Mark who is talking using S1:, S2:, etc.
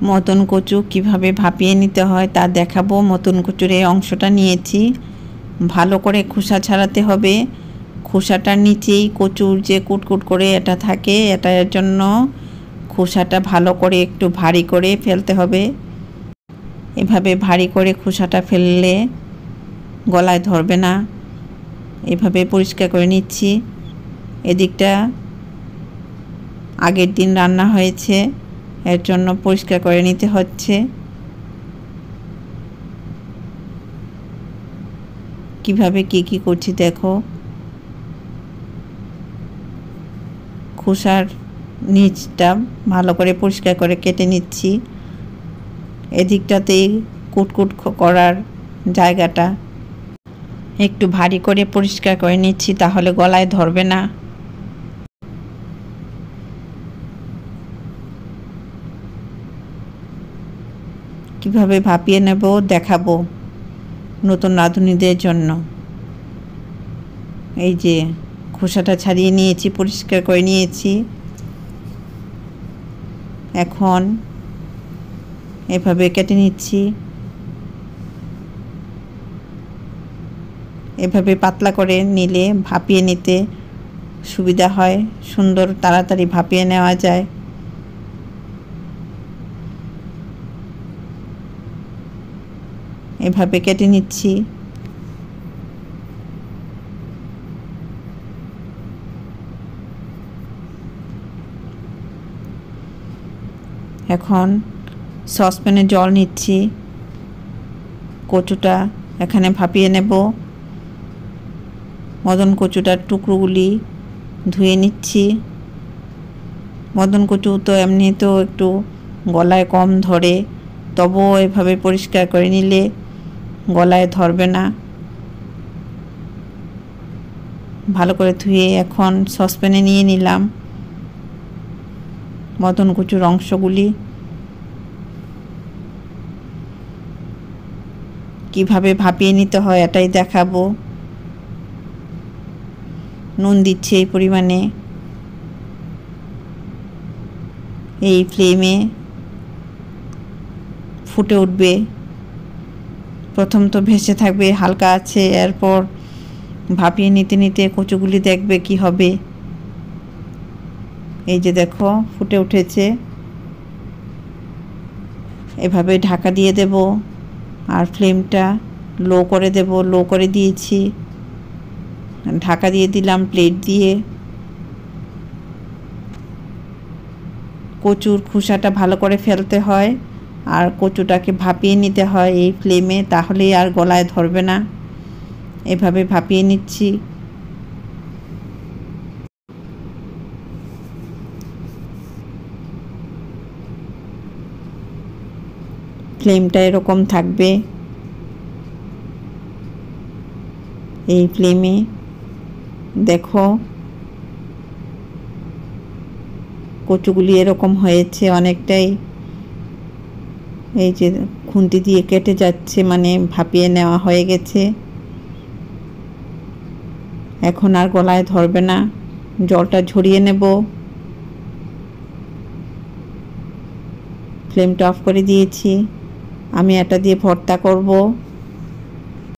S1: Mutton কচু কিভাবে ভাপিয়ে নিতে হয় তা দেখাবো। মটন কচুর এই অংশটা নিয়েছি, ভালো করে খোসা ছাড়াতে হবে। খোসাটার নিচেই কচুর যে কুটকুট করে এটা থাকে, এটার জন্য খোসাটা ভালো করে একটু ভারী করে ফেলতে হবে। এভাবে ভারী করে খোসাটা ফেললে গলায় ধরবে না। এভাবে পরিষ্কার করে নিচ্ছি। এদিকটা আগের দিন রান্না হয়েছে, এর জন্য পরিষ্কার করে নিতে হচ্ছে। কিভাবে কি করছি দেখো। খোসার নিচটা ভালো করে পরিষ্কার করে কেটে নিচ্ছি। এদিকটাতেই কুটকুট করার জায়গাটা একটু ভারী করে পরিষ্কার করে নিচ্ছি, তাহলে গলায় ধরবে না। কিভাবে ভাপিয়ে নেব দেখাবো নতুন রাঁধুনিদের জন্য। এই যে খোসাটা ছাড়িয়ে নিয়েছি, পরিষ্কার করে নিয়েছি। এখন এভাবে কেটে নিচ্ছি। এভাবে পাতলা করে নিলে ভাপিয়ে নিতে সুবিধা হয়, সুন্দর তাড়াতাড়ি ভাপিয়ে নেওয়া যায়। এভাবে কেটে নিচ্ছি। এখন সসপ্যানে জল নিচ্ছি, কচুটা এখানে ভাপিয়ে নেব। মদন কচুটার টুকরোগুলি ধুয়ে নিচ্ছি। মদন কচু তো এমনিতেও একটু গলায় কম ধরে, তবুও এভাবে পরিষ্কার করে নিলে গলায় ধরবে না। ভালো করে ধুয়ে এখন সসপ্যানে নিয়ে নিলাম মদন কচুর অংশগুলি। কিভাবে ভাপিয়ে নিতে হয় এটাই দেখাবো। নুন দিচ্ছি এই পরিমাণে। এই ফ্লেমে ফুটে উঠবে। প্রথম তো ভেসে থাকবে হালকা আছে, এরপর ভাপিয়ে নিতে নিতে কচুগুলি দেখবে কি হবে। এই যে দেখো ফুটে উঠেছে। এভাবে ঢাকা দিয়ে দেব আর ফ্লেমটা লো করে দেব। লো করে দিয়েছি, ঢাকা দিয়ে দিলাম প্লেট দিয়ে। কচুর খোসাটা ভালো করে ফেলতে হয় আর কচুটাকে ভাপিয়ে নিতে হয় এই ফ্লেমে, তাহলেই আর গলায় ধরবে না। এভাবে ভাপিয়ে নিচ্ছি। ফ্লেমটা এরকম থাকবে। এই ফ্লেমে দেখো কচুগুলি এরকম হয়েছে অনেকটাই। এই যে খুন্তি দিয়ে কেটে যাচ্ছে, মানে ভাপিয়ে নেওয়া হয়ে গেছে। এখন আর গলায় ধরবে না। জলটা ঝরিয়ে নেব। ফ্লেমটা অফ করে দিয়েছি। আমি এটা দিয়ে ভর্তা করব।